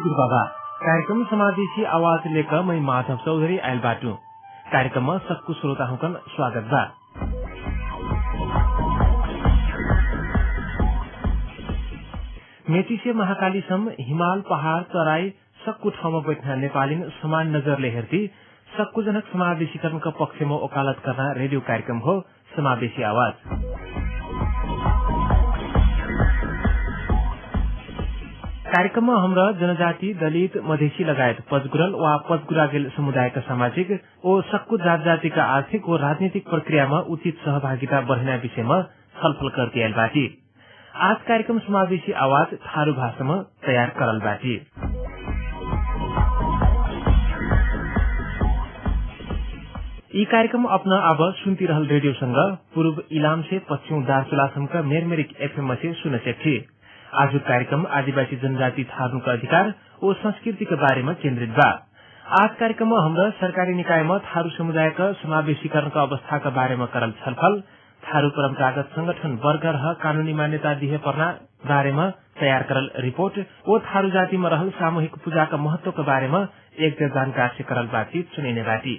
गुरुबाबा कार्यक्रम समावेशी आवाज लेकर मैं माधव चौधरी आयल बाटू कार्यक्रम में सबको श्रोता हुकन स्वागत बा। मेची से महाकाली सम हिमाल पहाड़ तराई सक्कु ठाउँमा बैठना नेपाली समान नजरले हेर्ती सक्कु जनक समावेशीकरणका पक्षमा वकालत करना रेडियो कार्यक्रम हो समावेशी आवाज। कार्यक्रममा हाम्रा जनजाति दलित मधेसी लगायत पचगुरल वा पचगुरागेल समुदायका सामाजिक ओ सक्कु जात जातिका आर्थिक व राजनीतिक प्रक्रियामा उचित सहभागिता बढ़ने विषयमा छलफल करती आयल बाटी। आज कार्यक्रम समावेशी आवाज थारू भाषामा तयार करल बाटी। यी कार्यक्रम अपना अब सुनती रहल रेडियो संग पूर्व इलाम से पश्चिम दार्चुलासम्मका मेरमेरिक एफएम से सुन सकछी। आज कार्यक्रम आदिवासी जनजाति थारूका अधिकार और संस्कृति के बारे में केन्द्रित बा। आज कार्यक्रम में हाम्रा सरकारी निकाय में थारू समुदाय का समावेशीकरण का अवस्था का बारे में करल छलफल, थारू परंपरागत संगठन वर्ग रह कानूनी मान्यता दिए पर्ना बारे में तैयार करल रिपोर्ट और थारू जाति में रहल सामूहिक पूजा का महत्व के बारे में एक जानकार से करल बातचीत सुनिने बाटी।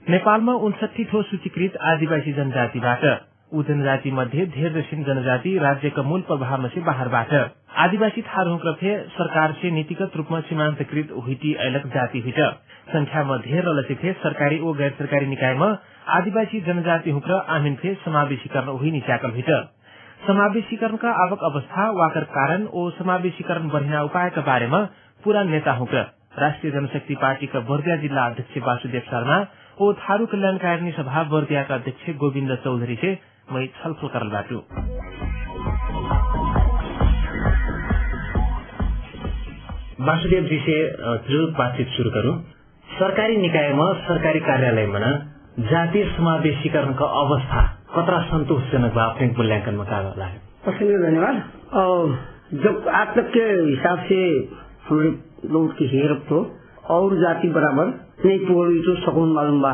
नेपालमा 59 ठो सूचीकृत आदिवासी जनजातिबाट ऊ जनजाति मध्ये धेर जसिन जनजाति राज्यका मूल प्रभावमा से बाहरबाट आदिवासी थारूका फे सरकार से नीतिगत रूपमा सीमान्तकृत हुइटी अलग जाति हुइट संख्यामा धेर रलसी फे सरकारी ओ गैर सरकारी निकायमा आदिवासी जनजाति हुक्र आमिन फे समावेशीकरण हुई निचाकल हुइट समावेशीकरणका आवक अवस्था वाकर कारण ओ समावेशीकरण बढ़िना उपायका बारेमा पूरा नेता हुक्र राष्ट्रिय जनशक्ति पार्टीका बर्दिया जिल्ला अध्यक्ष वासुदेव शर्मा ओ थारू कल्याणकारिणी सभा बर्दियाका अध्यक्ष गोविन्द चौधरी से मैं छलफल करल बाटू। वासुदेव जी से जो बातचीत शुरू करूं, सरकारी निकाय में सरकारी कार्यालय में जातीय समावेशीकरण का अवस्था कतरा संतोषजनक बा अपने मूल्यांकन में का लगे? धन्यवाद। जब आज तक के हिसाब से हमारे लोग की हेरप तो और जाति बराबर नहीं पूरी तो सकून मालूम बा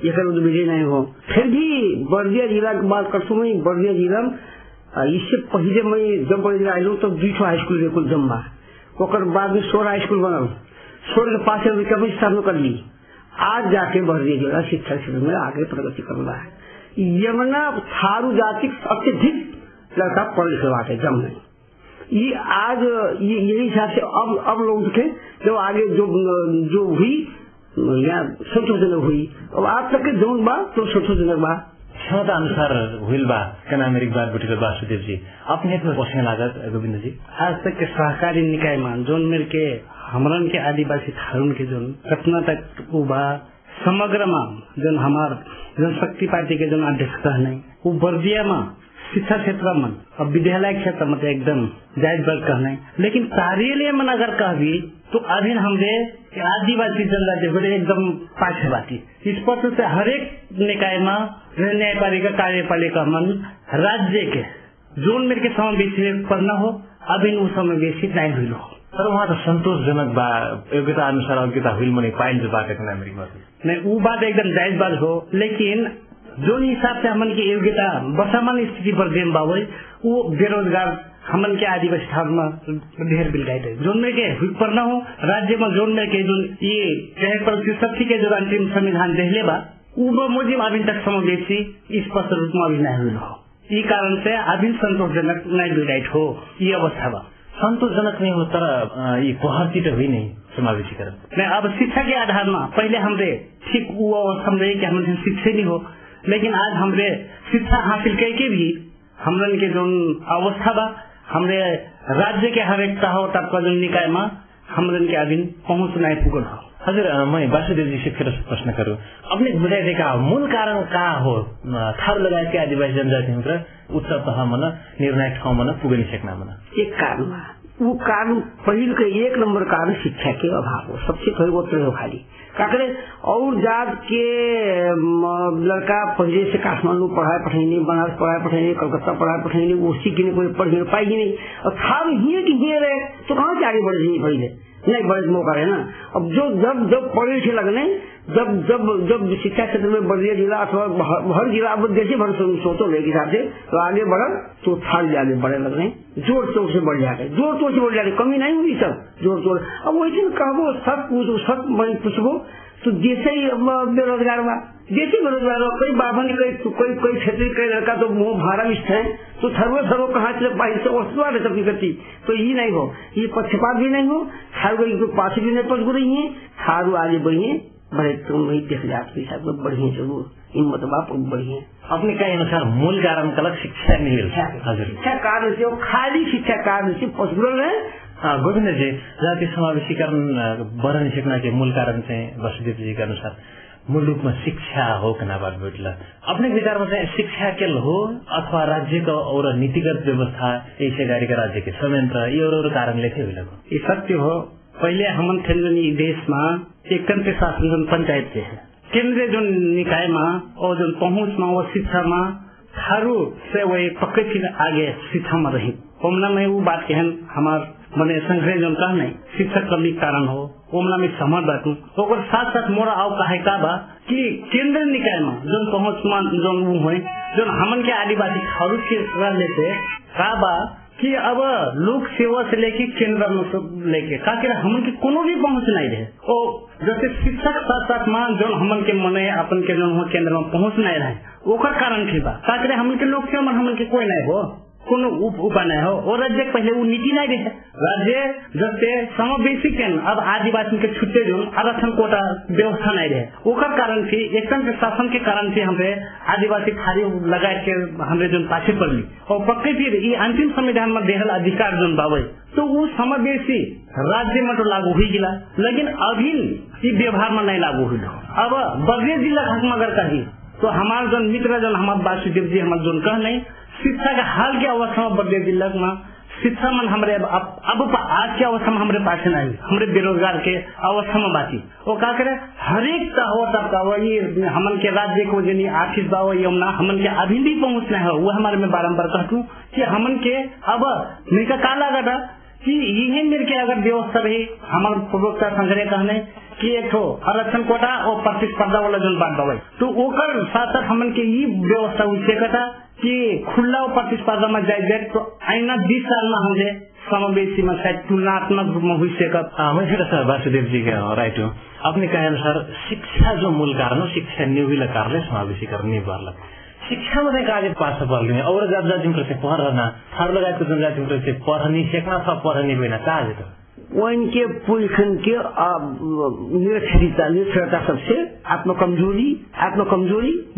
एक विजय नहीं हो। फिर भी बर्दिया जिला की बात करता हूँ। बर्दिया जिला इससे पहले मैं जब बर्दिया आई हूँ तब 2 हाई स्कूल कुल जम्मा ओकर बाद में 16 हाई स्कूल बनल 16 के पास में स्थापना कर ली। आज जाके बर्दिया जिला शिक्षा क्षेत्र में आगे प्रगति कर रहा है। यमुना थारू जाति अत्यधिक लड़का पढ़ लिखे बात है जम नहीं ये आज यही हिसाब से अब लोग थे जो आगे जो हुई यहाँ संतोषजनक हुई। अब आज तक के जोन बा तो संतोषजनक बा क्षमता अनुसार हुई बा का नाम एक बार बुटी वासुदेव जी अपने बसने लागत गोविंद जी आज तक के सहकारी निकाय में जोन मेर के हमरन के आदिवासी थारून के जोन रत्ना तक बा समग्र में जोन हमार जनशक्ति पार्टी के जोन अध्यक्ष है वो बर्दिया में शिक्षा क्षेत्र में अब विद्यालय क्षेत्र में एकदम जायज वर्ग कहना है। लेकिन कार्यालय में अगर कहबी तो अभी हमरे आदिवासी जनजाति एकदम पाछे बाकी इस पर से हरेक निकाय में न्यायपालिका कार्यपालिका मन राज्य के जोन मेरे के समावेशी पढ़ना हो अभी उस समावेशी नहीं हुई हो तर वहाँ तो संतोषजनक बा योग्यता अनुसार योग्यता हुई मने पाइन जो बात है नहीं वो बात एकदम जायज बात हो। लेकिन जो हिसाब से हमन की योग्यता वर्तमान स्थिति पर देम बाबू वो बेरोजगार हमन के आदिवासी ठाव में ढेर बिल गए जोन में के पर न हो राज्य में जोन में के जो ये प्रतिशत के जो अंतिम संविधान देहले बा वो मुझे अभी तक समावेशी स्पष्ट रूप में अभी नहीं हुई हो। ये कारण से अभी संतोषजनक नहीं बिल्डाइट हो ये अवस्था बा संतोषजनक नहीं हो तर ये पहरती तो हुई नहीं समावेशीकरण नहीं। अब शिक्षा के आधार में पहले हमरे ठीक वो अवस्था में कि हम शिक्षे नहीं हो लेकिन आज हमरे शिक्षा हासिल करके भी हमरन के जो अवस्था बा हमरे राज्य के हर एक तह तक का जो निकाय में हमरन के अधीन पहुंच नहीं पुगल हो। हजुर मैं वासुदेव जी से फिर प्रश्न करूँ अपने बुझाइदिएका मूल कारण का हो थारू लगायत के आदिवासी जनजाति उच्च तह मन निर्णायक ठाउँ मन पुगिन सक्ना मन एक कारण वो कारण पहिल के 1 नंबर कारण शिक्षा के अभाव हो। सबसे पहले वो तो खाली काकरे और जात के लड़का पहले से काठमांडू पढ़ाई पठाई बनारस पढ़ाई पठाई कलकत्ता पढ़ाई पठाई वो सीखने कोई पढ़ पाएगी नहीं और थारू हिये की हिये रहे तो कहाँ से आगे बढ़ जाएगी पहले नहीं बड़े मौका है ना। अब जो जब पढ़े लिखे लगने जब जब जब शिक्षा क्षेत्र में बलिया जिला अथवा हर जिला अब देशी भर सोचो मेरे हिसाब से तो आगे बढ़ा तो थाल आगे बढ़े लग रहे, जोर शोर से बढ़ जाते, जोर शोर से बढ़ जाते, कमी नहीं हुई सब जोर शोर। अब वही दिन कहबो सब पूछो सब पूछबो तो जैसे ही बेरोजगार हुआ, जैसे बेरोजगार हुआ, कई बाबन कोई क्षेत्रीय कई लड़का तो मुंह भारा मिष्ट है तो सर्वो कहाँ चले बाहर से वस्तुआ सबकी करती तो ये नहीं हो, ये पक्षपात भी नहीं हो, थारू पास भी नहीं पहुंच रही है, थारू आगे बढ़िए बड़े तुम वही देख जाते बढ़िया जरूर हिम्मत बाप बढ़िया। अपने कहे अनुसार मूल कारण कलक शिक्षा नहीं शिक्षा कार्य से खाली शिक्षा कार्य से पॉसिबल है। गोविंद जी जाति समावेशीकरण बढ़ने सकना के मूल कारण से वसुदेव जी के अनुसार मूल रूप में शिक्षा हो कना बात बैठला अपने विचार में शिक्षा के हो अथवा राज्य का और नीतिगत व्यवस्था ऐसे गाड़ी का राज्य के संयंत्र ये और कारण लेखे हुए ये सत्य हो। पहले हमन थे देश में एक तंत्र शासन जो पंचायत से है केंद्रीय जो निकाय में और जो पहुंच में वो शिक्षा में थारू से वो पक्के चीज आगे शिक्षा में रही ओमना में वो बात कहन हमार मने संग्रह जो कहा नहीं शिक्षक कमी कारण हो ओमना में समझ बात और साथ साथ मोरा आओ कहे का बा कि केंद्रीय निकाय में जो पहुंच में जो वो हुए जो हमन के आदिवासी थारू के लेते का बा कि अब लोक सेवा से लेके केंद्र में लेके का हमन के कोनो भी पहुंच नहीं रहे और जैसे शिक्षक साथ साथ में जो हमन के मने अपन के जो केंद्र में पहुंच नहीं रहे ओकर कारण की बा का हमन के लोक सेवा में हमन के कोई नहीं हो कोनो उपाय नहीं हो और राज्य पहले वो नीति नहीं रहे राज्य जैसे समावेशी के अब आदिवासी के छुट्टे जो आरक्षण कोटा व्यवस्था नहीं रहे ओकर कारण से एक शासन के कारण से हमारे आदिवासी थारी लगा के हमारे जो पाछे पड़ली और पक्के फिर ये अंतिम संविधान में देहल अधिकार जो बाबे तो वो समावेशी राज्य में तो लागू हुई गिला लेकिन अभी ये व्यवहार में नहीं लागू हुई। अब बर्दिया जिला अगर कही तो हमारे जो मित्र जो हमारे वासुदेव जी हमारे जो कह नहीं शिक्षा के हाल की अवस्था में बर्दिया जिला में शिक्षा में हमारे अब आज की अवस्था में हमारे पास नहीं हमारे बेरोजगार के अवस्था में बाकी वो क्या करे हर एक का हो सबका वही हमन के राज्य को जो आर्थिक बाव यमुना हमन के अभी भी पहुंचना है वो हमारे में बारम्बार कहूँ कि हमन के अब मेरे का लगा था कि यही मेरे के अगर व्यवस्था रही हमारे पूर्वोत्तर संग्रह कहने कि एक तो आरक्षण कोटा और प्रतिस्पर्धा वाला जो बात दवाई तो ओकर साथ साथ हमन के ये व्यवस्था उसे कथा कि खुला और प्रतिस्पर्धा में जाए तो आईना 20 साल में हमने समावेशी में शायद तुलनात्मक रूप में हुई से वासुदेव जी का राइट हो अपने कहे अनुसार शिक्षा जो मूल कारण हो शिक्षा न्यूविल कारण समावेशीकरण नहीं बार शिक्षा में कार्य पास पर्ने और जाति में पढ़ना थारू लगायत जुन जाति में पढ़नी सेक्ना था पढ़नी बिना काज तो उनके पुलखन के निरक्षरता सबसे आत्मकमजोरी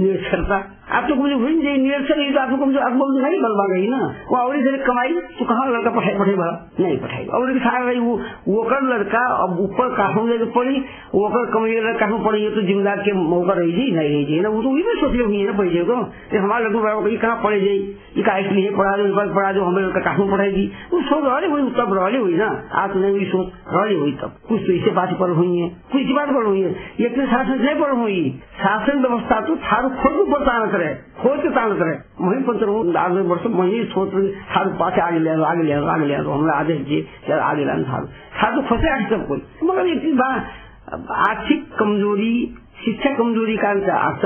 निरक्षरता आत्मकमजोरी निरक्षर तो आत्मकमजोरी आत्मकमजोरी नहीं बलवा गई ना वो और कमाई तो कहाँ लड़का पढ़ेगा नहीं पढ़ेगा और रही वो कर लड़का अब ऊपर काठों में पड़ी वो कर कमाई लड़का काठों पड़ी तो जिम्मेदार के मौका रही जी नहीं रही जी ना वो तो भी सोच हुई है ना पैसे को हमारे लड़कों कहाँ पढ़े जाये ये का इसलिए पढ़ा दो हमें लड़का काठों पढ़ेगी वो सोच रही हुई तब रही हुई ना आज नहीं सोच रही हुई तब कुछ तो इसे बात पर हुई है कुछ इसी बात पर हुई है इतने शासन नहीं पर हुई शासन व्यवस्था तो थारू खुद ऊपर तान करे खोज के तान करे वही पंचर वर्ष वही सोच थारू पास आगे ले तो हमारे आदेश दिए आगे लाना थारू खोसे आगे सब कोई मगर एक चीज आर्थिक कमजोरी शिक्षा कमजोरी कारण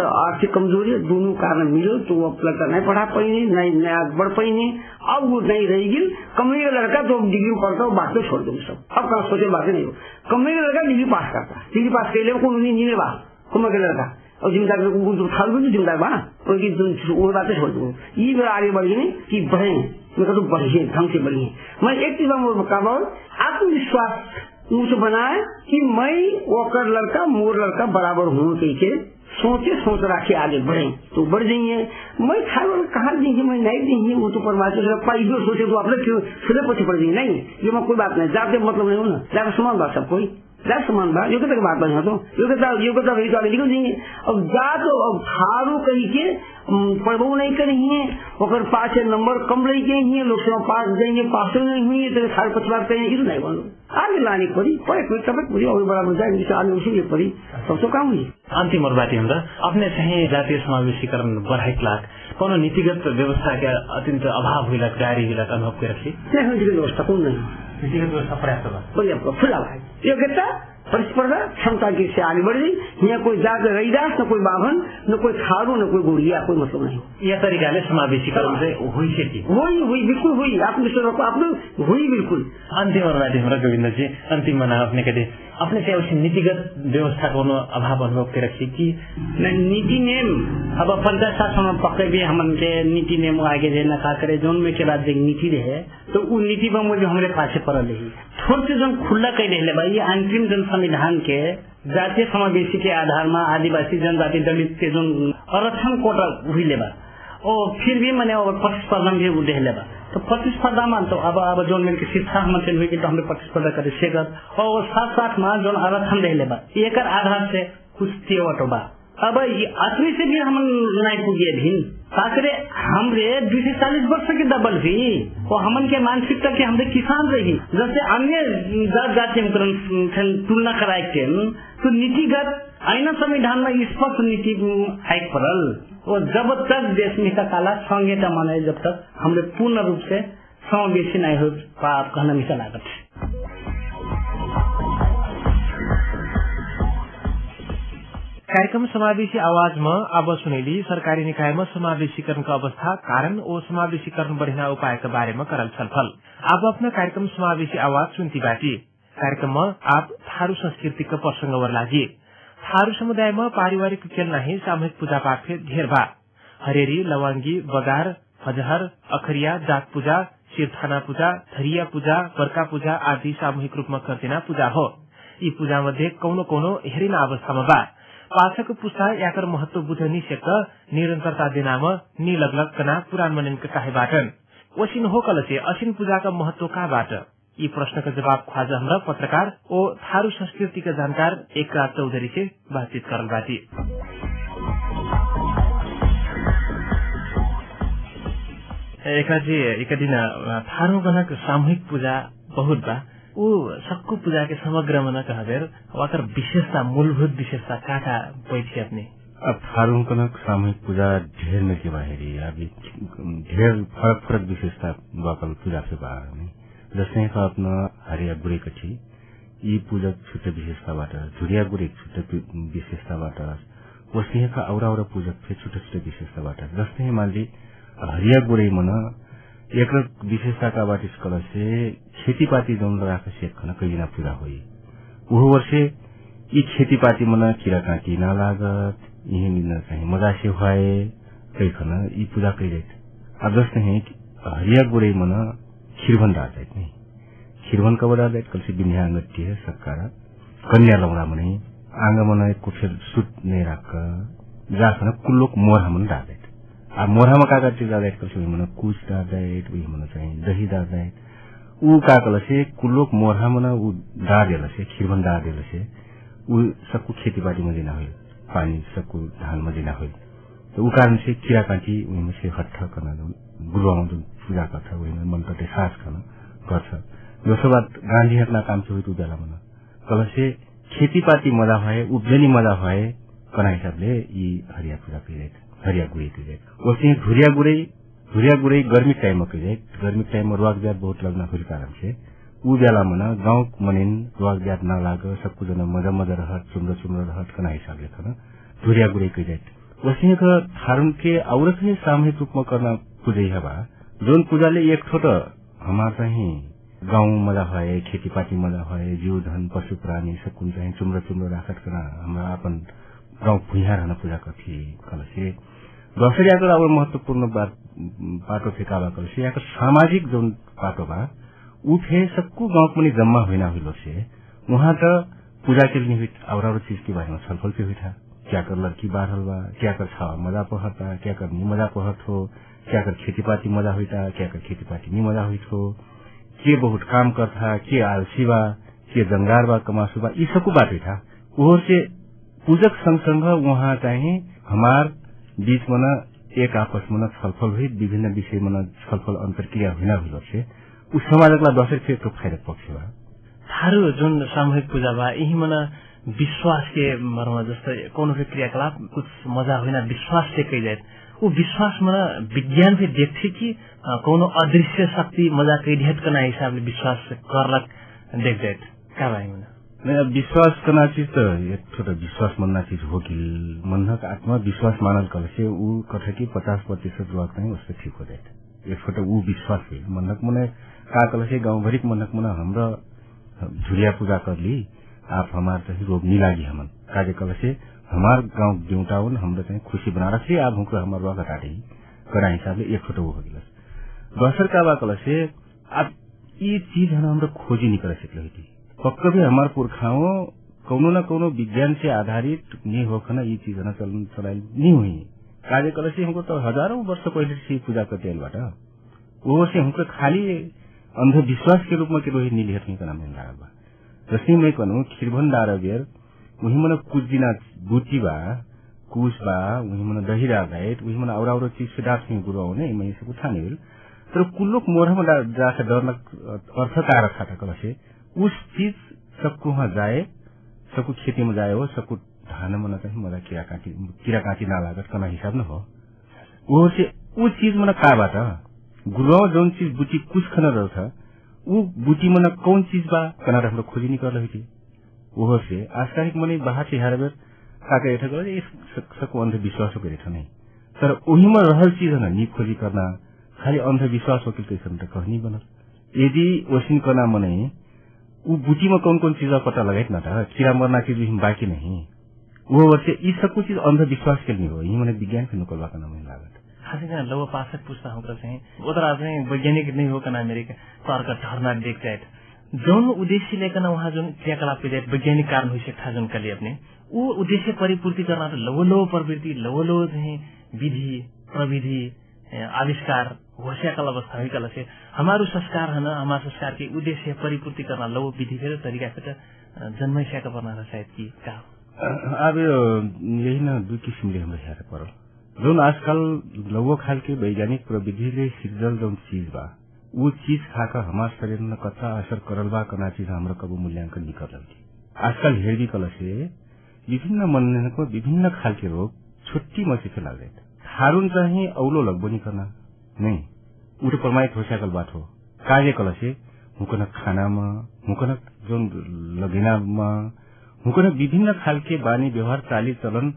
आर्थिक कमजोरी दोनों कारण मिलो तो वो लड़का नहीं पढ़ा पाइने नहीं आगे बढ़ पाइने अब वो नहीं रहेगी कमरे का लड़का तो डिग्री पढ़ता वो बात छोड़ दो सब अब कहा सोचे बातें नहीं हो कमरे का लड़का डिग्री पास करता डिग्री पास कर ले को इंजीनियर बा कमरे का लड़का और जिम्मेदार खाल जिम्मेदार बा वो बातें छोड़ दो ये मेरा आगे बढ़ी कि बढ़े मेरे तो बढ़िए ढंग से बढ़िए मैं एक चीज आत्मविश्वास मुझे बनाए कि मैं वोकर लड़का मोर लड़का बराबर हूँ कही सोच रखे आगे बढ़े तो बढ़ जाइए मैं खाली कहा देंगे मैं नहीं देंगे वो तो परमात्मा सोचे तो अपने फिर पीछे पड़ जाइए नहीं ये मैं कोई बात नहीं जाते मतलब नहीं हो ना जाकर समान बात सब कोई जात समान बात योग्यता की बात बना तो योग्यता वही तो आगे निकल जाएंगे अब जात अब थारू कही के पढ़बो नहीं करी है और पास नंबर कम रही गई है लोग पास जाएंगे पास नहीं हुई तो साढ़े 50 करेंगे ये नहीं बोलो आगे लाने पड़ी पढ़े कोई तब पूरी और बड़ा जाएंगे आगे उसी पड़ी सब तो काम हुई अंतिम और बात अपने चाहिए जातीय समावेशीकरण बढ़ाई लाख कोनो नीतिगत व्यवस्था के अत्यंत अभाव हुई गाड़ी हुई अनुभव के रखी व्यवस्था कौन नहीं नीतिगत व्यवस्था पर्याप्त खुला योग्यता प्रतिस्पर्धा क्षमता की से आगे बढ़ गई। यहाँ कोई जात रैदास, न कोई बाभन, न कोई थारू, न कोई गोड़िया, कोई मतलब नहीं। यह तरिकाले समावेशीकरण चाहिँ होइसक्यो। हुई बिल्कुल हुई। आफ्नो हुई बिल्कुल। अन्तिममा हाम्रो गोविन्दजी, अन्तिममा आपने कहते अपने से उस नीतिगत व्यवस्था को अभाव अनुभव के रखी कि नीति नियम अब पंचायत शासन में पक्के भी हम के नीति नियम आगे देना का करे जोन में के राज्य नीति रहे तो वो नीति में मुझे हमारे पासे पड़ल रही थोड़ से जो खुला कह रहे भाई अंतिम जन संविधान के जातीय समावेशी के आधार में आदिवासी जनजाति दलित के जो आरक्षण कोटा हुई लेबा और फिर भी मैंने प्रतिस्पर्धा भी उठे लेबा तो प्रतिस्पर्धा में तो अब जो मिलकर शिक्षा मंत्री हुई तो हमने प्रतिस्पर्धा करे सेगत और साथ साथ में जो आरक्षण रह लेबा एक आधार से कुछ तेवट बा अब अतरी से भी हम नहीं पुगे भी ताकरे हमरे 240 वर्ष के डबल भी और हमन के मानसिकता के हमरे किसान रही जैसे अन्य जात जाति तुलना कराए के तो नीतिगत आईना संविधान में स्पष्ट नीति आयक पड़ल और जब तक देश में का काला संहिता माने जब तक हमरे पूर्ण रूप से समावेशी नहीं हो पाप कहना मिसा लागत। कार्यक्रम समावेशी आवाज में अब सुनेली सरकारी निकाय में समावेशीकरण का अवस्था कारण और समावेशीकरण बढ़िया उपाय के बारे में करल छलफल। अब अपना कार्यक्रम समावेशी आवाज सुनती बाटी कार्यक्रम में आप थारू संस्कृति का प्रसंग वर लागिए। थारू समुदाय में पारिवारिक खेल नहीं सामूहिक पूजा पाठ के ढेर बा हरेरी लवांगी बगार हजहर अखरिया जात पूजा शिरथाना पूजा थरिया पूजा बरका पूजा आदि सामूहिक रूप में करतिना पूजा हो। यी पूजा मध्ये कौनो कौनो हेरिना अवस्था में बा पाठक पुस्ता याकर महत्व बुझ निशक निरंतरता दिनाम निलगलग कना पुराण मनन के काहेबाटन वसिन हो कलसे असिन पूजा का महत्व कहाँबाट यी प्रश्न का जवाब ख्वाजा हमरा पत्रकार ओ थारू संस्कृति का जानकार एकराज चौधरी से बातचीत करल बाटी। एकराज जी एक दिन थारू गणक सामूहिक पूजा बहुत बा ऊ सबको पूजा के समग्र मन कहबेर वाकर विशेषता मूलभूत विशेषता काका बैठी अपने अब थारू कनक सामूहिक पूजा ढेर में के बाहरी अभी ढेर फरक फरक विशेषता वाकल पूजा से बाहर जैसे अपना हरिया गुरे कठी यी पूजा छुट्टे विशेषताबाट झुरिया गुरे छुट्टे विशेषताबाट वैसे का औरा औरा पूजक थे छुट्टे छुट्टे विशेषताबाट जस्तै मानली हरिया गुरे मन एक विशेषता का बात इसकल से खेतीपाती जौन राख सेक खना कईना पूरा होई वो वर्षे यी खेतीपाती मना कीड़ा काटी ना लागत यही दिन कहीं मजा से हुए कई खना यी पूजा कई जाए। अब जैसे है हरिया गुरे मना खीरवन डाल जाए नहीं खीरवन का बड़ा जाए कल से बिन्या अंगटी है सरकार कन्या लौड़ा मने आंगा मना कुछ सुत नहीं रख जा खना कुल्लोक मोर हमन डाल जाए अब मोरहामा काका चीज डाल जाए कल से मना कुछ डाल जाए वही मना चाहिए दही डाल जाए ऊ काकल से कुल्लोक मोरहामा ऊ डाल देला से खीरवन डाल देला से ऊ सबको खेतीबाड़ी में देना हुई पानी सबको धान में देना हुई तो ऊ कारण से कीड़ा काटी उही में से हट्ठा करना गुरुआ में पूजा करता वही में मन करते सास करना गर्छ दोस्रो बात गांधी हटना काम से हुई बेला मना कल से खेतीपाती मजा भए उब्जनी मजा भए कना हिसाबले यी हरिया पूजा कइले हरिया गुरे कइले वैसे धुरिया गुरे गर्मी टाइम में कइले गर्मी टाइम में रुवाक ब्याज बहुत लगना हुई कारण से ऊ बेला मना गांव मनिन रुवाक ब्याज ना लाग सबको जना मजा मजा रहत चुम्र चुम्र रहत कना हिसाबले खना धुरिया गुरे कइले वैसे का थारुन के औरत है सामूहिक रूप में करना पूजा हवा जोन पूजाले एक छोटा हमार चाहिँ गाउँ मजा भए खेतीपाती मजा भए जीव धन पशु प्राणी सब कुन चाहिँ चुम्र चुम्र राखत कना हमरा अपन गाउँ भुइँहा रहन पूजा कथी कलसे दसैँ याको अब महत्वपूर्ण बाटो थे काबा कलसे याको सामाजिक जोन बाटो बा ऊ थे सबको गाउँ पनि जम्मा होइन हुइलो से वहाँ त पूजा के लिए और चीज के बारे में छलफल पे हुई था क्या कर लड़की बाहर बा क्या कर छावा मजा पहरता क्या कर नी मजा पहरत हो क्या कर खेतीपाती मजा हुई था क्या कर खेतीपाती नी मजा हुई हो के बहुत काम करता के आलसी बा के जंगार बा कमासु बा ये सबको बात हुई था वो से पूजक संग वहाँ चाहिए हमार बीच में एक आपस में छलफल हुई विभिन्न विषय में छलफल अंतरक्रिया हुई हुई से उस समाजक दसैँ फेरि तो फायदा पक्ष बा थारू जुन सामूहिक पूजा बा यही मना विश्वास के मर्म जस्तो कोनो भी क्रियाकलाप कुछ मजा होइन विश्वास से कही जाए वो विश्वास में विज्ञान से देखते कि कोनो अदृश्य शक्ति मजा कई ढेट कना हिसाब से विश्वास करलक देख जाए का भाई विश्वास करना चीज तो एक छोटा विश्वास मानना चीज हो कि मन का आत्मविश्वास मानल कल से वो कथा की 50% लोग नहीं उससे ठीक हो जाए एक छोटा वो विश्वास हुई मनक मने का कल से गाँव भरिक मनक मना हमरा झुरिया पूजा कर ली आप हमारे चाहिए रोग नहीं लागी हमन काजे कल से हमार गाँव देवटाउन हमरा चाहिए खुशी बना रखी आप हमको हमारे वहाँ घटा रही करा हिसाब से एक छोटा वो हो गया दोसर का बा कल से आप ये चीज है हमरा खोजी नहीं कर सकते थी पक्का भी हमारे पुरखाओं कौनो न कौनो विज्ञान से आधारित नहीं होकर ये चीज है चलाई नहीं हुई कार्य कल से हमको तो हजारों वर्ष पहले से पूजा करते हैं वो से हमको खाली अंधविश्वास के रूप में रोहित नीलिहर का नाम लागल बा जैसे मैं कहूँ खीरभंडार बेर वही मन कुछ दिन बुटी बा कुश बा वही मन दहीरा बैठ वही मन और चीज से डाक गुरु ने मैं सब उठा नहीं तर कुल्लोक मोढ़ में जाकर डर अर्थ का रखा था कल से उस चीज सबको वहाँ जाए सबको खेती में जाए हो सबको धान में कहीं मजा कीड़ा काटी ना लागत कना हिसाब न हो वो से वो चीज मन का बात गुरु जो चीज बुटी कुछ खन रहा वो बुटी मन कौन चीज बा कना हम लोग खोजी नहीं कर रही थी वो से आजकल मैंने बाहर से हार बेर काका ऐसा कर सबको अंधविश्वास हो गए नहीं तर वही में रहल चीज है नी खोजी करना खाली अंधविश्वास हो कैसे कह नहीं बनल यदि वैसे करना मने वो बुटी में कौन कौन चीज पता लगाए ना था कीड़ा मरना चीज बाकी नहीं वो वर्ष ये सब कुछ चीज अंधविश्वास के लिए हो यही मैंने विज्ञान के नुकलवा का नाम लागत हाँ लव पासक पूछता हूँ उधर आज वैज्ञानिक नहीं हो कना मेरे तर्क ठहरना देख जाए जौन उद्देश्य लेकर वहाँ जो क्रियाकलाप के वैज्ञानिक कारण हुई सकता जन कल अपने वो उद्देश्य परिपूर्ति करना तो लवो प्रवृत्ति लवो विधि प्रविधि आविष्कार होशियाकल अवस्था हुई कल से हमारे संस्कार है ना हमारे संस्कार के उद्देश्य परिपूर्ति करना लो विधि फेर तरीका से जन्म का बनाना शायद की का अब यही ना दुई किसिमले हम हेर पर जो आजकल लवो खाल के वैज्ञानिक प्रविधि सिर्जल जो चीज बा वो चीज खाकर हमारे शरीर में कच्चा असर करल बा करना चीज हमारा कबो मूल्यांकन नहीं कर आजकल हेरवी कल से विभिन्न मन को विभिन्न खाल के रोग छुट्टी मसी से लग रहे थारून चाहिए औलो लगभो नहीं करना नहीं उठे प्रमाणित हो सकल बात हो कार्य कल से हुकन खाना में हुकन जो लगेना में हुकन विभिन्न खाल के बानी व्यवहार चाली चलन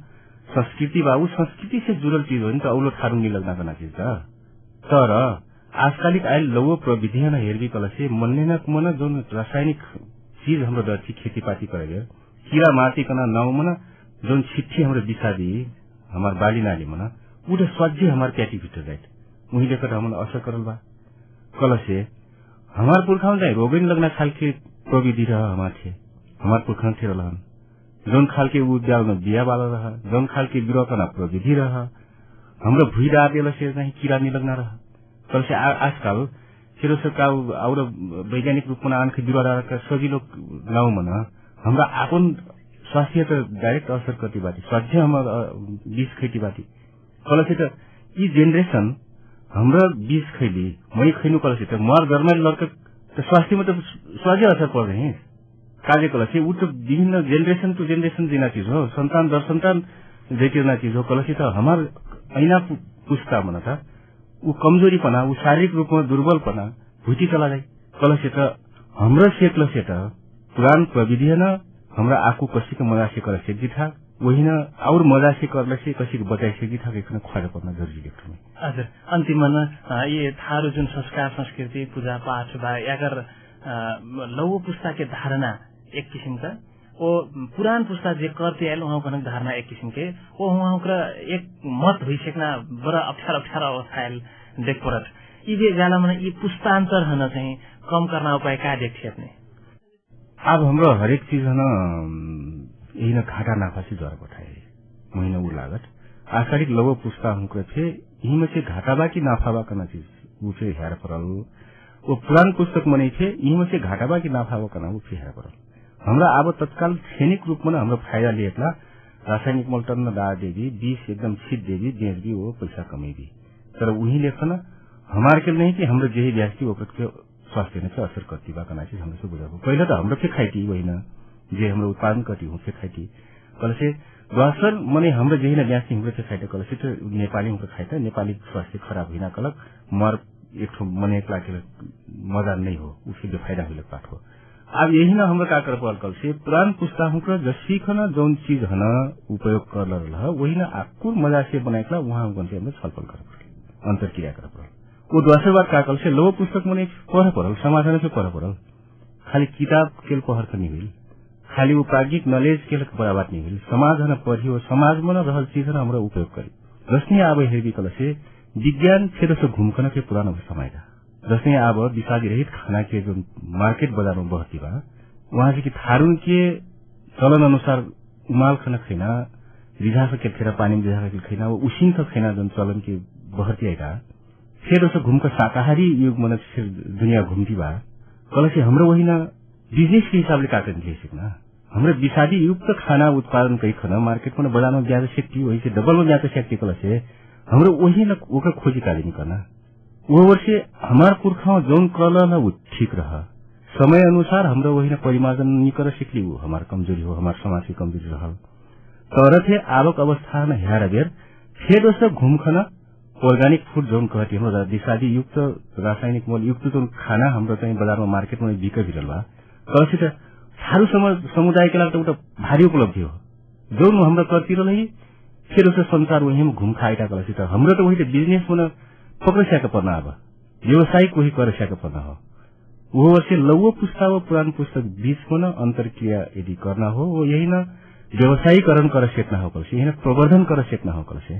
संस्कृति बा उस संस्कृति से जुड़ल चीज हो तो औलो थारून नहीं लगना करना चीज तर आजकालिक आयल लवो प्रविधि है हेरवी कल से मन मन जो रासायनिक चीज हम दर्ची खेतीपाती करे कीड़ा माटी कना नाव मन जो छिट्ठी हम बिसादी हमारे बाली नाली मन उठे स्वाज्य हमारे प्याटी भित्र जाए वही लेकर हमारे असर करल बा कल से हमारे पुरखा जाए रोग नहीं लगना खाल के प्रविधि रहा हमारे पुरखा थे रहन जौन खाल के उद्याल में बिया वाला रहा जौन खाल के बिरुवा करना प्रविधि रहा हाम्रो भुई डाल से नहीं कीड़ा नहीं लगना रहा कल से आजकल फिर सबका और वैज्ञानिक रूप में आंख बिरुवा डाल सजिलो गाँव में हमारा आपन स्वास्थ्य तो डायरेक्ट असर करती बाती स्वास्थ्य हमारा बीज खेती बाती कल से तो ये जेनरेशन हमरा बीज खैली मैं खैनु कल से तो मर घर लड़का तो स्वास्थ्य में तो स्वास्थ्य असर पड़ रहे हैं कार्य कल से वो तो विभिन्न जेनरेशन टू जेनरेशन देना चीज हो संतान दर संतान देना चीज हो कल से तो हमारे ऐना पुस्ता मना था वो कमजोरीपना वो शारीरिक रूप में दुर्बलपना भूटी चला जाए कल से तो हमरा सेकल से तो पुरान प्रविधि है ना हमरा आकू कसी का मजा से कर सेकी था वही न और मजा से करने से कसी को बचाई सेकी था कि खुआर करना जरूरी देखते हैं हजुर अन्तिममा ये थारू जुन संस्कार संस्कृति पूजा पाठ बा यागर लौ पुस्ता के धारणा एक किसिम का वो पुरान पुस्ता जे करते आयल वहाँ को धारणा एक किसिम के वो वहाँ का एक मत हुई सकना बड़ा अप्ठ्यारो अवस्था आयल देख पड़त ये जाला मन ये पुस्तांतर होना चाहिए कम करना उपाय क्या देखिए अपने अब हाम्रो हरेक चीज है ना यही न घाटा नाफा से ज्वार पठाए महीना वो लागत आषाढ़िक लवो पुस्ता हमको थे यही में से घाटा बा की नाफा बा करना चीज वो से हेर पड़ल वो पुरान पुस्तक मने थे यही में से घाटा बा की नाफा बा करना वो से हेर पड़ल हमरा अब तत्काल सैनिक रूप में हमरा फायदा लिएला रासायनिक मल्टन न डाल देवी बीस एकदम छिट देवी बेच भी वो पैसा कमेगी तर वही लेखन हमारे के नहीं कि हाम्रो जेही ब्याज की ओकत के स्वास्थ्य ने असर करती बा करना चीज हमसे बुझाबो पहले तो हाम्रो के खाइती वही न जे हाम्रो उत्पादन करती हूँ खाइती कल से दोसर मने हाम्रो जेही न ब्याज हाम्रो खाइते कल से तो नेपाली हमको खाइते नेपाली स्वास्थ्य खराब हुई कलक मर एक मने एक लाख मजा नहीं हो उसके जो फायदा हुई पाठ हो अब यही न हाम्रो का कर पड़ल से पुरान पुस्ता हुकर जसी खना जौन चीज हन उपयोग कर रहा वही न आकुर मजा से बनाएला वहाँ गन्थे हमले छलफल कर पड़ल अंतरक्रिया कर पड़ल वो दोस्रो बार का कल से लो पुस्तक मने पढ़ पड़ल समाधान से पढ़ पड़ल खाली किताब केल पढ़ नहीं हुई खाली वो प्राज्ञिक नॉलेज के बराबर नहीं हुई समाज हन पढ़ियो समाज में रहल चीज हन हमरा उपयोग करी जसने अब हेर्दी कल से विज्ञान फेर से घूमकन के पुरानो समय जसने अब विषादी रहित खाना के जो मार्केट बाजार में बहती बा वहाँ से कि थारून के चलन अनुसार उमाल खाना खैना रिझा सके खेर पानी में रिझा सके खैना वो उसीन तक खैना जो चलन के बहती आएगा फिर उसे घूमकर शाकाहारी युग मन फिर दुनिया घूमती बा कल से हाम्रो वही न बिजनेस के हिसाब से काटन ले सकना हाम्रो विषादी युक्त खाना उत्पादन कई खाना मार्केट में बाजार में ज्यादा सेफ्टी वही से डबल में ज्यादा सेफ्टी कल से हाम्रो वही न ओकर खोजी कार्य करना वो वर्ष हमार पुरखा जौन कल न वो ठीक रहा समय अनुसार हाम्रो वही न परिमार्जन नहीं कर सकली वो हमार कमजोरी हो हमार समाज की कमजोरी रहा तर थे आवक अवस्था में हेरा बेर फिर उसे घूमखना अर्ग्यानिक फूड जौन कहती हाम्रो विषादी युक्त रासायनिक मोल युक्त जो खाना हाम्रो चाहिँ बजारमा मार्केटमा बिक भिरल बा कलसित सारू समुदाय के लागि एउटा भारी उपलब्धि हो जौन हाम्रो करतिर लगी फिर उसे संसार वही घूम खाएटा कलसित हाम्रो तो वही बिजनेस में पकड़स्याका पर्ना अब व्यवसायिक वही करस्याका पर्ना हो वो वर्ष लौव पुस्ता व पुरान पुस्तक बीच में न अंतरक्रिया यदि करना हो वो यही न व्यवसायीकरण कर सेक्ना हो कल यही न प्रवर्धन कर सेक्ना हो कल से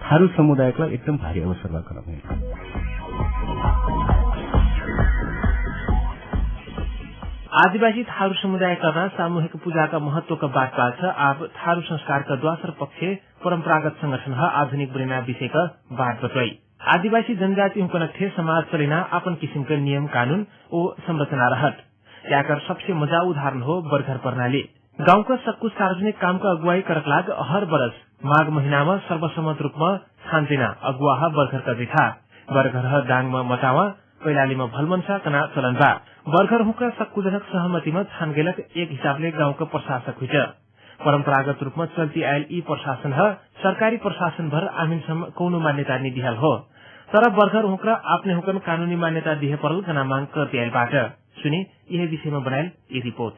थारू समुदाय का एकदम भारी अवसर कर आदिवासी थारू समुदाय करना सामूहिक पूजा का महत्व का बात पाछ आप थारू संस्कार का द्वासर पक्ष परंपरागत संगठन आधुनिक बनेना विषय का बात बताई आदिवासी जनजाति हुकनथे समाज चलेना अपन किसिम का नियम कानून ओ संरचना रहत याकर सबसे मजा उदाहरण हो बरघर प्रणाली गांव का सक्कु सार्वजनिक काम का अगुवाई करक लाग हर बरस माघ महीना में सर्वसम्मत रूप में छानतेना अगुवा बरघर का दिखा बरघर डांग में मचावा कैलाली में भलमनसा कना चलन बा बरघर हुका सक्कुजनक सहमति में छान गेलक एक हिसाबले गांव का प्रशासक हुई परंपरागत रूप में चलती आयल ई प्रशासन सरकारी प्रशासन भर आमिनसम्म कौनो मान्यता नहीं दिहल हो तर बरघर हुक्र आपने हुकन कानूनी मान्यता दिए परल कना मांग करती आयल बाट सुनी यह विषय में बनायल ये रिपोर्ट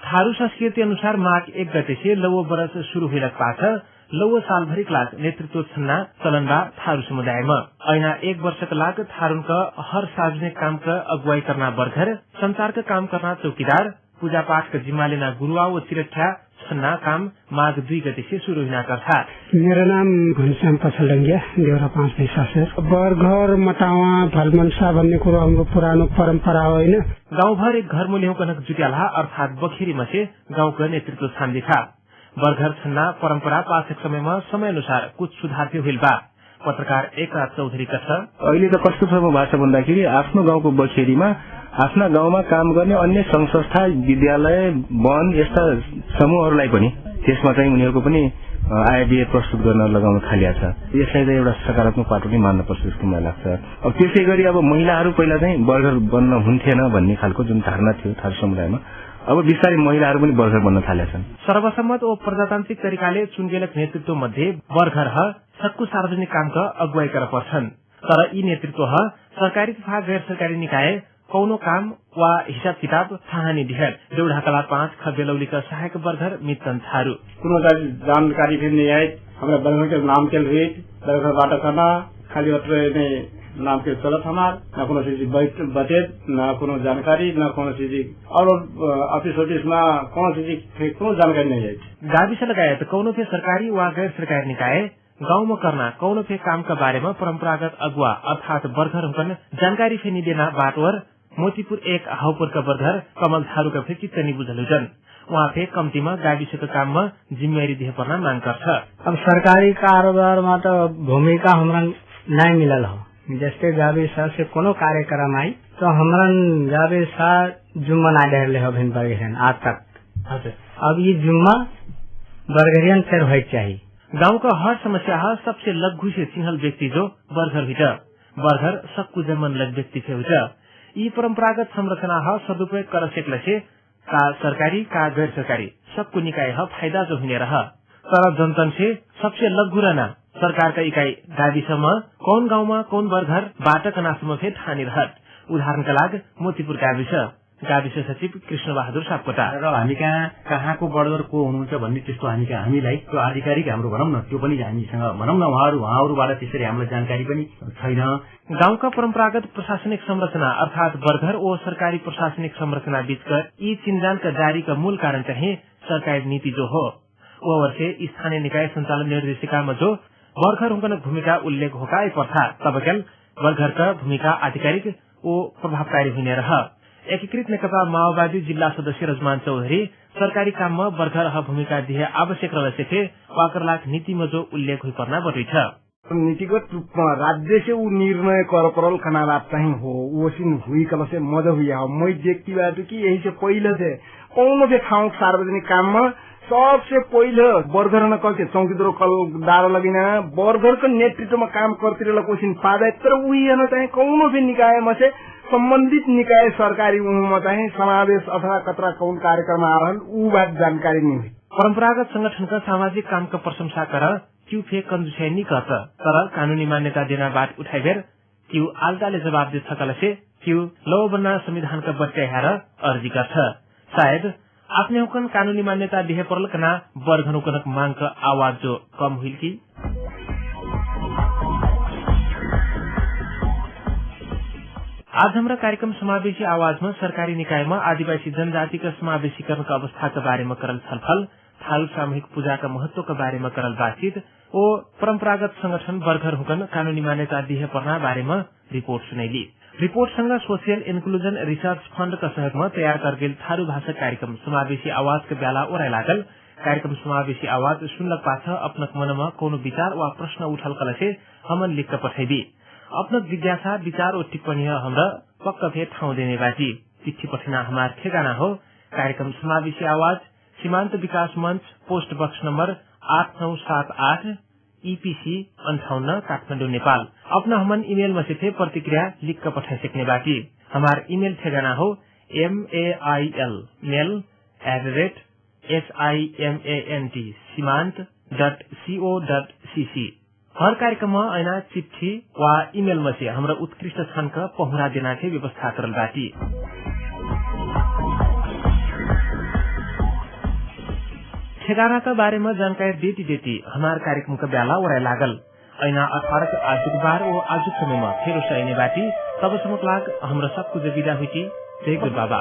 थारू संस्कृति अनुसार माघ 1 गते से लौ बरस शुरू हुई पाछ लौ साल भरी लाग नेतृत्व छन्ना चलनबा थारू समुदाय में ऐना 1 वर्ष का लाग थारून का हर सार्वजनिक काम का अगुवाई करना बरघर संचार का काम करना चौकीदार पूजा पाठ का जिम्मा लेना गुरुआ व चिरठा छन्ना काम माघ 2 गते से शुरू होना करता। मेरा नाम घनश्याम पछलडंगिया देवरा 5 पैसा से बरघर मटावा भलमनसा भन्ने कुरो हाम्रो पुरानो परम्परा हो हैन गाउँ भर एक घर मूल्य कनक जुट्याला अर्थात बखेरी में से गाँव का नेतृत्व छान दिखा बरघर छन्ना परंपरा पाठक समय में समय अनुसार कुछ सुधार हुई बा पत्रकार एकराज चौधरी का छ अहिले त कस्तो छ भाषा भन्दाखेरि आफ्नो गाउँको बखेरीमा आफ्ना गाउँमा काम गर्ने अन्य संघ संस्था विद्यालय वन यस्ता समूहहरूलाई पनि त्यसमा चाहिँ उनीहरूको पनि आय व्यय प्रस्तुत गर्न लगाउन थालिया छ यसलाई चाहिँ एउटा सकारात्मक पाटो नै मान्न पर्छ जस्तो मलाई लाग्छ। अब त्यसै गरी अब महिलाहरू पहिला चाहिँ बर्गर बन्न हुन्थेन भन्ने खालको जुन धारणा थियो थारू समुदायमा अब बिस्तारै महिलाहरू पनि बर्गर बन्न थालेका छन्। सर्वसम्मत ओ प्रजातान्त्रिक तरिकाले चुनगेलक नेतृत्व मध्ये बर्गर सक्कु सार्वजनिक कामका अगुवाई कर पर्छन् तर यी नेतृत्व सरकारी तथा गैर सरकारी निकाय कौनो काम वा हिसाब किताब थाहानी दिहर देउढाकला 5 खबेलौली का सहायक बर्गर मितन थारू कुनो जानकारी भी नहीं है हमरा बर्गर के नाम के रेट बर्गर बाटा करना खाली अत्र ने नाम के चलत हमार न कोनो चीज बजट न कोनो जानकारी न कोनो चीज और ऑफिस में कोनो चीज कोनो जानकारी नहीं है। गाविस लगायत कौनो फे सरकारी वा गैर सरकारी निकाय गाँव में करना कौनो फे काम का बारे में परंपरागत अगुवा अर्थात बर्गर हुकन जानकारी फेनी देना बाटवर मोतीपुर 1 हाउपुर का बर्गर कमल थारू का फेर चित्त नहीं बुझल जन वहाँ पे कम्ती में गाविस का काम में जिम्मेवारी दिए पर्ना मांग कर। अब सरकारी कारोबार में तो भूमिका हमरा नहीं मिलल हो जैसे गाविस से कोनो कार्यक्रम आई तो हमरा गाविस जुम्मा ना डरले हो भिन बर्गरियन आज तक अब ये जुम्मा बर्गरियन फिर हो चाहिए। गाँव का हर समस्या सबसे लघु से चिन्हल व्यक्ति जो बर्गर हुई बर्गर सक्कु जन्मन लग व्यक्ति से हुई यी परंपरागत संरचना सदुपयोग कर सकले से का सरकारी का गैर सरकारी सबको निकाय फायदा जो हुने रह तर जनतन से सबसे लघु रहना सरकार का इकाई गाविसमा कौन गाउँमा कौन बरघर बाट कनासम्म फे ठानी रहत। उदाहरणका लागि मोतीपुर गाविस सचिव कृष्ण बहादुर सापकोटा र हामी कहाँको बर्गर को हुनुहुन्छ भन्ने त्यस्तो हामीलाई त्यो आधिकारिक हाम्रो भनौँ न त्यो पनि हामीसँग भनौँ न उहाँहरूबाट त्यसरी हामीलाई जानकारी पनि छैन। गाउँका परम्परागत प्रशासनिक संरचना अर्थात बर्घर ओ सरकारी प्रशासनिक संरचना बीचका यी चिन्जानका जारीका मूल कारण चाहिँ सरकारी नीति जो हो। वो वर्षे स्थानीय निकाय संचालन निर्देशिकामा जो बर्घर हुँकन भूमिका उल्लेख होका पर्था तबकेल बर्घरका भूमिका आधिकारिक ओ प्रभावकारी हुने रह। एकीकृत नेकपा माओवादी जिल्ला सदस्य रजमान चौधरी सरकारी काममा बर्घर भूमिका दिए आवश्यक रहेछ वाकरलाख नीतिमा जो उल्लेख हुई पर्ना बटुई छ। नीतिगत रूपमा राज्य से ऊ निर्णय कर परल खनालात चाहिँ हो ओसिन हुई कल से मजा हुई हो मै देखती बाटो कि यही से पहिले थे कौन से ठाउँ सार्वजनिक काममा सबसे पहिले बर्घर न कल चौकीदार कल दारो लगिना बर्घर को नेतृत्व में काम करते कोशिश पादा तर उही चाहिँ कौन भी निकाय में से संबंधित निकाय सरकारी में चाहिँ समावेश अथवा कतरा कौन कार्यक्रम आ रहल ऊ बात जानकारी नहीं हुई। परंपरागत संगठन का सामाजिक काम का प्रशंसा कर क्यों फे कंजूसै नहीं करता तर कानूनी मान्यता देना बात उठाई बेर क्यों आलताले जवाब दे सकल से क्यों लो बन्ना संविधान का बच्चा हेर अर्जी गर्छ। शायद आफ्नै हुकन कानूनी मान्यता दिए परल कना बर्घर हुकनक मांग का आवाज जो कम हुई की। आज हमारा कार्यक्रम समावेशी आवाज में सरकारी निकाय में आदिवासी जनजाति का समावेशीकरण का अवस्था के बारे में करल छलफल थारू सामूहिक पूजा का महत्व के बारे में करल बातचीत ओ परंपरागत संगठन बर्घर हुकन कानूनी मान्यता दिए पर्ना बारे में रिपोर्ट सुनैली। रिपोर्ट संग सोशल इन्क्लूजन रिसर्च फंड का सहयोग में तैयार कर गेल थारू भाषा कार्यक्रम समावेशी आवाज के बेला ओराई लागल। कार्यक्रम समावेशी आवाज सुनलक पाछ अपनक मनमा कोनो विचार वा प्रश्न उठल कल से हमन लिख पठाइबी। अपनक जिज्ञासा विचार और टिप्पणी हमरा पक्का फे ठाउँ देने बाजी चिट्ठी पठना हमार ठेगाना हो। कार्यक्रम समावेशी आवाज सीमांत विकास मंच post box number 8978 EPC 58 Kathmandu Nepal. अपना हमन ईमेल में से प्रतिक्रिया लिख कर पठा सकने बाकी। हमार ईमेल ठेगाना हो mail@simant simant.co.cc। हर कार्यक्रम में ऐना चिट्ठी वा ईमेल में से हमरा उत्कृष्ट छन का पहुरा देना के व्यवस्था करल बाकी। ठेगाना का बारे में जानकारी देती हमार कार्यक्रम का बेला ओराई लागल। ऐना 18 आजुक बार और आजुक समय में फेर सैने बाटी तब समक लाग हमरा सबको विदा हुई। जय गुरु बाबा।